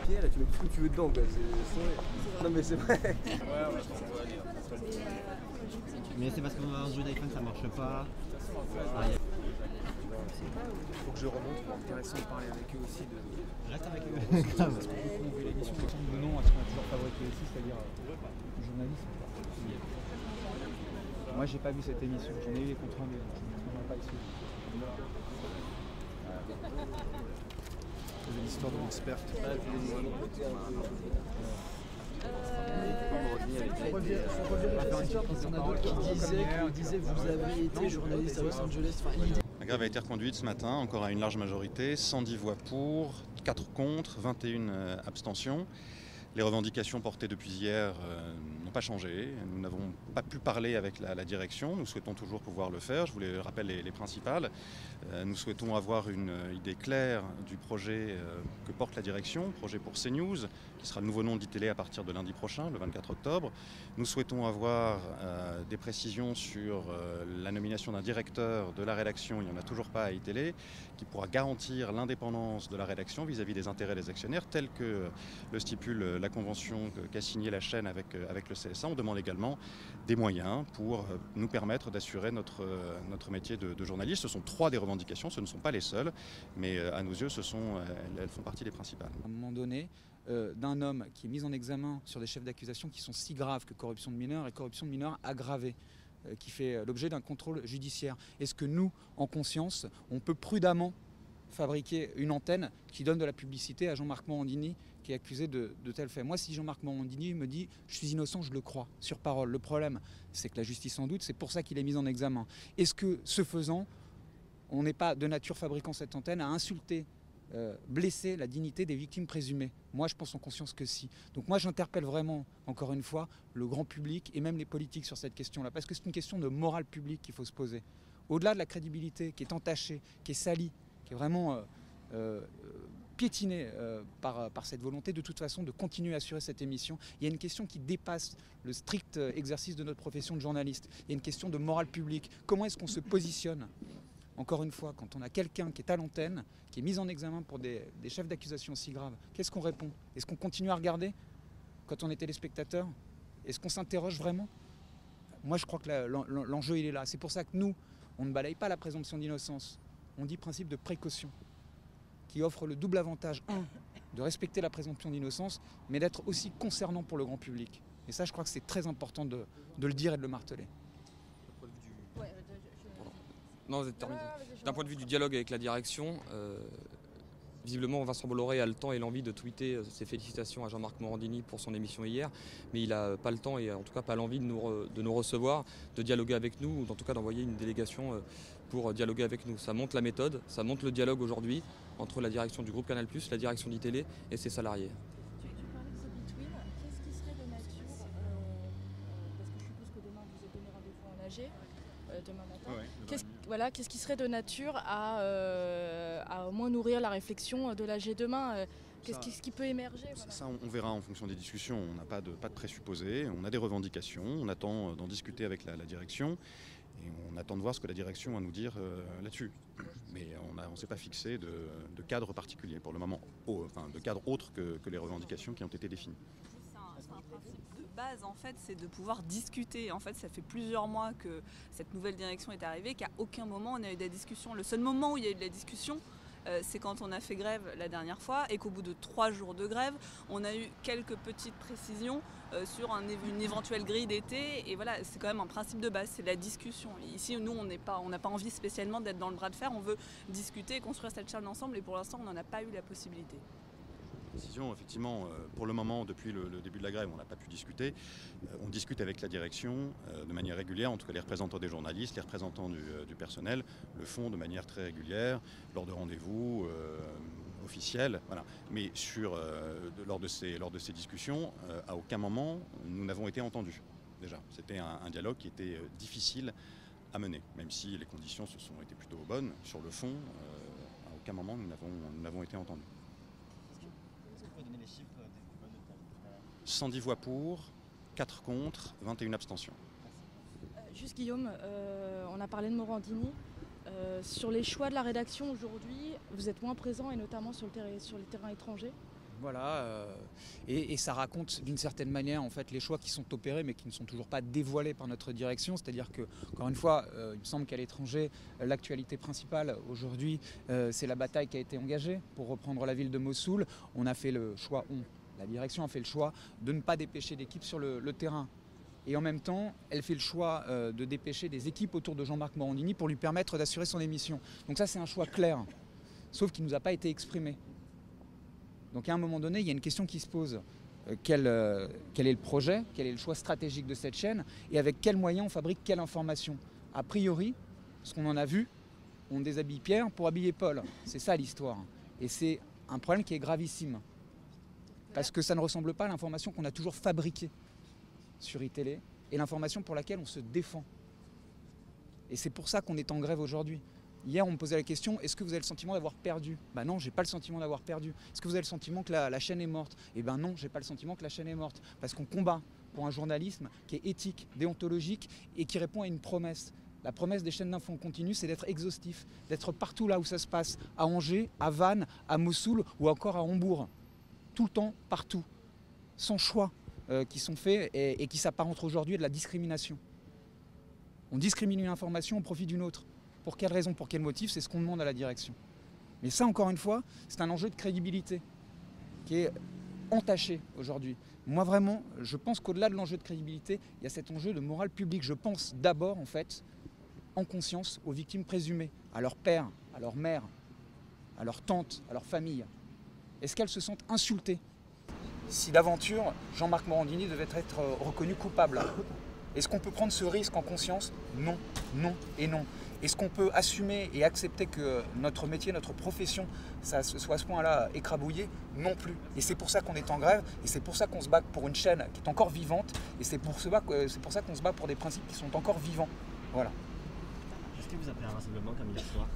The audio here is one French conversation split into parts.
Pierre, tu mets tout ce que tu veux dedans, quoi. Non mais c'est vrai. Mais c'est parce qu'en Android iPhone ça marche pas. Faut que je remonte, c'est intéressant de parler avec eux aussi. Reste avec eux. Parce que beaucoup ont vu l'émission, mais semble non à ce qu'on a toujours fabriqué aussi, c'est-à-dire le journalisme. Moi j'ai pas vu cette émission, j'en ai eu les comptes rendus, je ne pas ici. C'est l'histoire de l'expert. Qui disait vous avez été journaliste à Los Angeles. La grève a été reconduite ce matin, encore à une large majorité, 110 voix pour, 4 contre, 21 abstentions. Les revendications portées depuis hier n'ont pas changé. Nous n'avons pas pu parler avec la direction. Nous souhaitons toujours pouvoir le faire. Je vous les rappelle les principales. Nous souhaitons avoir une idée claire du projet que porte la direction, projet pour CNews, qui sera le nouveau nom d'ITélé à partir de lundi prochain, le 24 octobre. Nous souhaitons avoir des précisions sur la nomination d'un directeur de la rédaction, il n'y en a toujours pas à ITélé, qui pourra garantir l'indépendance de la rédaction vis-à-vis des intérêts des actionnaires, tel que le stipule la convention qu'a signée la chaîne avec le CSA. On demande également des moyens pour nous permettre d'assurer notre métier de journaliste. Ce sont 3 des revendications, ce ne sont pas les seules, mais à nos yeux, elles font partie des principales. À un moment donné, d'un homme qui est mis en examen sur des chefs d'accusation qui sont si graves que corruption de mineurs et corruption de mineurs aggravée, qui fait l'objet d'un contrôle judiciaire. Est-ce que nous, en conscience, on peut prudemment fabriquer une antenne qui donne de la publicité à Jean-Marc Morandini qui est accusé de tels faits? Moi, si Jean-Marc Morandini me dit « je suis innocent », je le crois, sur parole. Le problème, c'est que la justice en doute, c'est pour ça qu'il est mis en examen. Est-ce que, ce faisant, on n'est pas de nature, fabriquant cette antenne, à insulter, blesser la dignité des victimes présumées? Moi, je pense en conscience que si. Donc moi, j'interpelle vraiment, encore une fois, le grand public et même les politiques sur cette question-là, parce que c'est une question de morale publique qu'il faut se poser. Au-delà de la crédibilité qui est entachée, qui est salie, qui est vraiment piétinée par cette volonté de toute façon de continuer à assurer cette émission, il y a une question qui dépasse le strict exercice de notre profession de journaliste. Il y a une question de morale publique. Comment est-ce qu'on se positionne ? Encore une fois, quand on a quelqu'un qui est à l'antenne, qui est mis en examen pour des chefs d'accusation si graves, qu'est-ce qu'on répond? Est-ce qu'on continue à regarder quand on est téléspectateur? Est-ce qu'on s'interroge vraiment? Moi, je crois que l'enjeu, il est là. C'est pour ça que nous, on ne balaye pas la présomption d'innocence. On dit principe de précaution, qui offre le double avantage, de respecter la présomption d'innocence, mais d'être aussi concernant pour le grand public. Et ça, je crois que c'est très important de le dire et de le marteler. Non, d'un point de vue du dialogue avec la direction, visiblement Vincent Bolloré a le temps et l'envie de tweeter ses félicitations à Jean-Marc Morandini pour son émission hier, mais il n'a pas le temps et en tout cas pas l'envie de nous recevoir, de dialoguer avec nous, ou en tout cas d'envoyer une délégation pour dialoguer avec nous. Ça montre la méthode, ça montre le dialogue aujourd'hui entre la direction du groupe Canal+, la direction d'ITélé et ses salariés. Tu parlais de ce Bitwin, qu'est-ce qui serait de nature, parce que je suppose que demain vous êtes donné rendez-vous en AG, demain matin, qu'est-ce qui serait de nature à au moins nourrir la réflexion de l'AG demain? Qu'est-ce qui peut émerger? Ça, on verra en fonction des discussions. On n'a pas de présupposés, on a des revendications, on attend d'en discuter avec la direction et on attend de voir ce que la direction a à nous dire là-dessus. Mais on ne s'est pas fixé de cadre particulier pour le moment, de cadre autre que les revendications qui ont été définies. C'est un principe de base, en fait, c'est de pouvoir discuter. En fait, ça fait plusieurs mois que cette nouvelle direction est arrivée, qu'à aucun moment on a eu de la discussion. Le seul moment où il y a eu de la discussion, c'est quand on a fait grève la dernière fois et qu'au bout de 3 jours de grève, on a eu quelques petites précisions sur une éventuelle grille d'été. Et voilà, c'est quand même un principe de base, c'est la discussion. Ici, nous, on n'a pas envie spécialement d'être dans le bras de fer, on veut discuter et construire cette chaîne ensemble et pour l'instant, on n'en a pas eu la possibilité. Décision, effectivement, pour le moment, depuis le début de la grève, on n'a pas pu discuter. On discute avec la direction de manière régulière, en tout cas les représentants des journalistes, les représentants du personnel le font de manière très régulière, lors de rendez-vous officiels. Voilà. Mais lors de ces discussions, à aucun moment, nous n'avons été entendus. Déjà, c'était un dialogue qui était difficile à mener, même si les conditions été plutôt bonnes. Sur le fond, à aucun moment, nous n'avons été entendus. Est-ce que vous pouvez donner les chiffres des vols de 110 voix pour, 4 contre, 21 abstentions. Juste Guillaume, on a parlé de Morandini. Sur les choix de la rédaction aujourd'hui, vous êtes moins présent et notamment sur les terrains étrangers. Voilà, et ça raconte d'une certaine manière en fait les choix qui sont opérés mais qui ne sont toujours pas dévoilés par notre direction. C'est-à-dire que, encore une fois, il me semble qu'à l'étranger, l'actualité principale aujourd'hui, c'est la bataille qui a été engagée pour reprendre la ville de Mossoul. On a fait le choix, la direction a fait le choix de ne pas dépêcher d'équipes sur le terrain. Et en même temps, elle fait le choix de dépêcher des équipes autour de Jean-Marc Morandini pour lui permettre d'assurer son émission. Donc ça, c'est un choix clair, sauf qu'il ne nous a pas été exprimé. Donc à un moment donné, il y a une question qui se pose. Quel est le projet, quel est le choix stratégique de cette chaîne et avec quels moyens on fabrique quelle information. A priori, ce qu'on en a vu, on déshabille Pierre pour habiller Paul. C'est ça l'histoire. Et c'est un problème qui est gravissime. Parce que ça ne ressemble pas à l'information qu'on a toujours fabriquée sur iTélé et l'information pour laquelle on se défend. Et c'est pour ça qu'on est en grève aujourd'hui. Hier, on me posait la question, est-ce que vous avez le sentiment d'avoir perdu? Ben non, j'ai pas le sentiment d'avoir perdu. Est-ce que vous avez le sentiment que la chaîne est morte? Eh ben non, j'ai pas le sentiment que la chaîne est morte. Parce qu'on combat pour un journalisme qui est éthique, déontologique et qui répond à une promesse. La promesse des chaînes d'infos en continu, c'est d'être exhaustif, d'être partout là où ça se passe, à Angers, à Vannes, à Mossoul ou encore à Hambourg. Tout le temps, partout, sans choix qui sont faits et qui s'apparentent aujourd'hui à de la discrimination. On discrimine une information au profit d'une autre. Pour quelle raison, pour quel motif, c'est ce qu'on demande à la direction. Mais ça, encore une fois, c'est un enjeu de crédibilité qui est entaché aujourd'hui. Moi, vraiment, je pense qu'au-delà de l'enjeu de crédibilité, il y a cet enjeu de morale publique. Je pense d'abord, en fait, en conscience, aux victimes présumées, à leur père, à leur mère, à leur tante, à leur famille. Est-ce qu'elles se sentent insultées? Si d'aventure, Jean-Marc Morandini devait être reconnu coupable, est-ce qu'on peut prendre ce risque en conscience? Non, non et non. Est-ce qu'on peut assumer et accepter que notre métier, notre profession, ça soit à ce point-là écrabouillé? Non plus. Et c'est pour ça qu'on est en grève, et c'est pour ça qu'on se bat pour une chaîne qui est encore vivante, et c'est pour ça qu'on se bat pour des principes qui sont encore vivants. Voilà. Est-ce que vous appelez un rassemblement comme hier soir?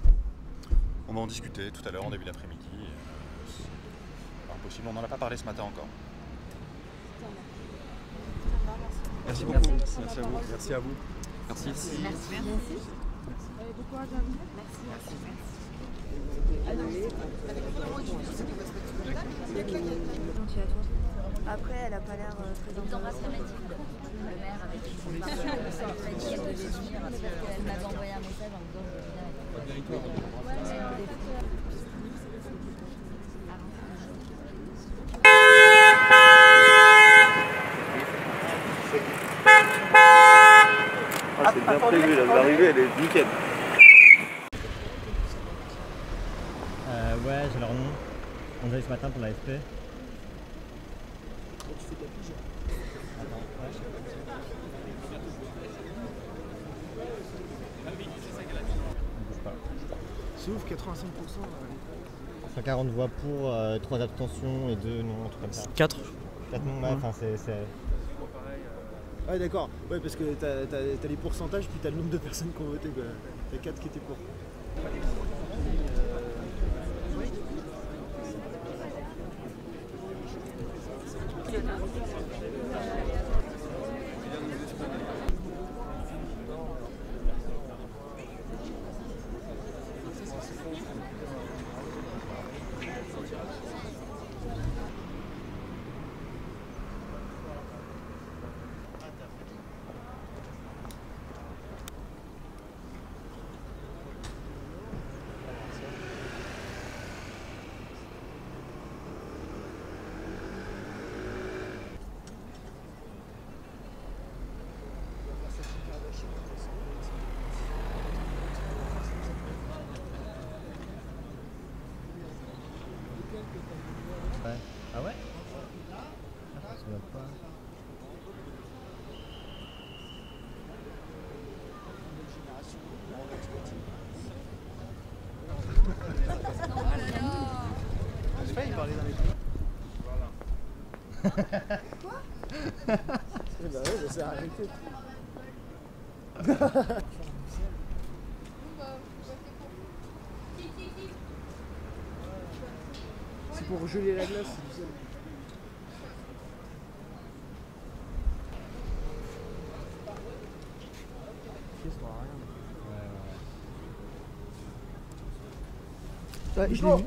On va en discuter tout à l'heure en début d'après-midi. Impossible, on n'en a pas parlé ce matin encore. Merci beaucoup. Merci à vous. Merci à vous. Merci. Bon courage à vous. Merci. Après, elle n'a pas l'air très T'embrasses Mathilde, le maire avec qui on parle. Elle m'a dit qu'elle devait venir parce qu'elle m'avait envoyé un message en me disant je vais venir. Ah, c'est bien prévu, là, l'arrivée elle est nickel. Ouais, j'ai leur nom. On a eu ce matin pour l'AFP. C'est ouf, 85%. 140 voix pour, 3 abstentions et 2 non, un truc comme ça. 4 non, ouais, enfin c'est... Ouais d'accord, ouais parce que t'as les pourcentages puis t'as le nombre de personnes qui ont voté quoi. T'as 4 qui étaient pour. Ah ouais? Je me souviens pas. Je sais pas, il parlait dans les Quoi? Bah ouais, ça s'est arrêté. C'est pour geler la glace. Ouais, je l'ai vu.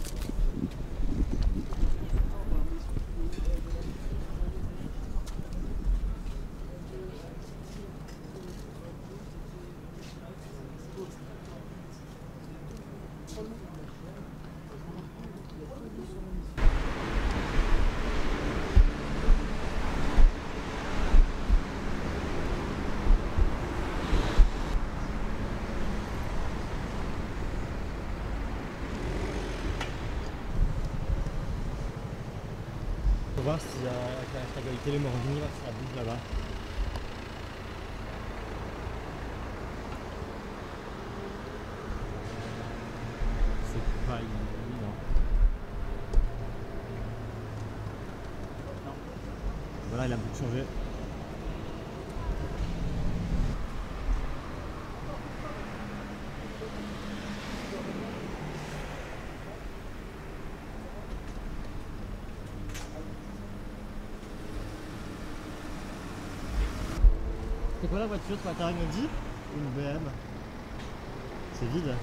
Faut voir si avec la fragilité le Morandini, ça bouge là-bas. C'est pas lui, non. Voilà, il a beaucoup changé. C'est quoi la voiture ce matin, il me dit? Une BM. C'est vide.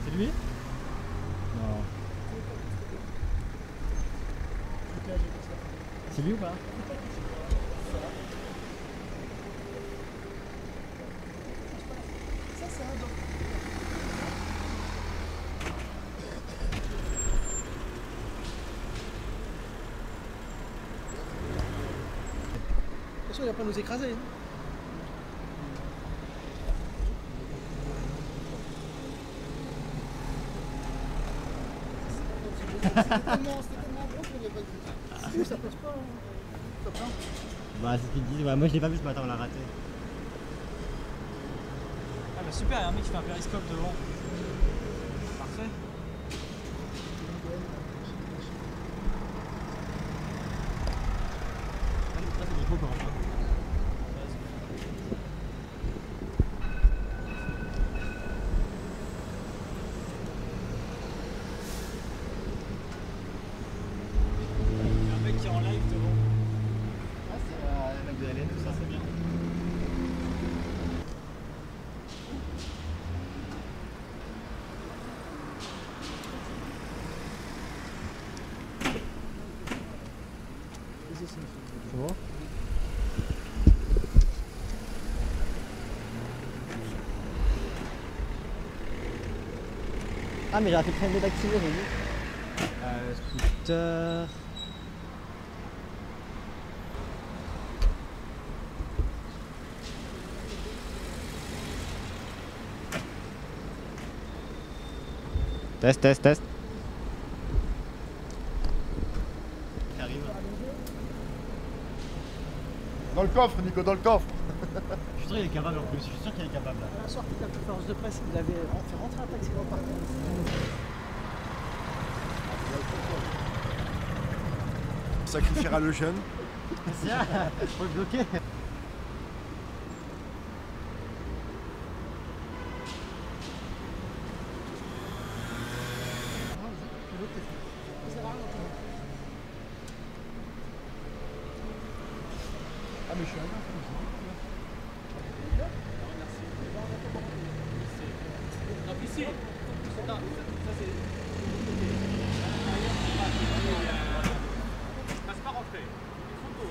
C'est lui? Non. C'est lui ou pas? Ça, c'est un dos. Attention, il va pas nous écraser. C'était tellement gros qu'on n'y a pas dit. Oui, ça passe pas. Ça prend. Bah c'est ce qu'ils disent, ouais, moi je l'ai pas vu ce matin, on l'a raté. Ah bah super, il y a un mec qui fait un périscope devant. Parfait. Ça c'est des faux corps. Qui est en live devant. Ah c'est le mec de LN, tout ça c'est bien. C'est bon? Ah mais j'aurais fait très bien d'activer, j'ai vu. Scooter. Test. Il arrive. Dans le coffre, Nico, dans le coffre. Je suis sûr qu'il est capable en plus, je suis sûr qu'il est capable là. Un soir, toute la conférence de presse, il avait fait rentrer un taxi dans le parking. Sacrifiera le jeune. Faut le bloquer. Ah mais je suis un Donc ici, ça c'est... Passe pas rentrer. Une photo.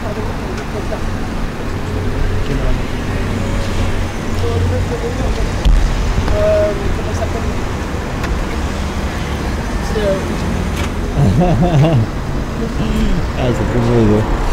Pardon, c'est trop beau les deux.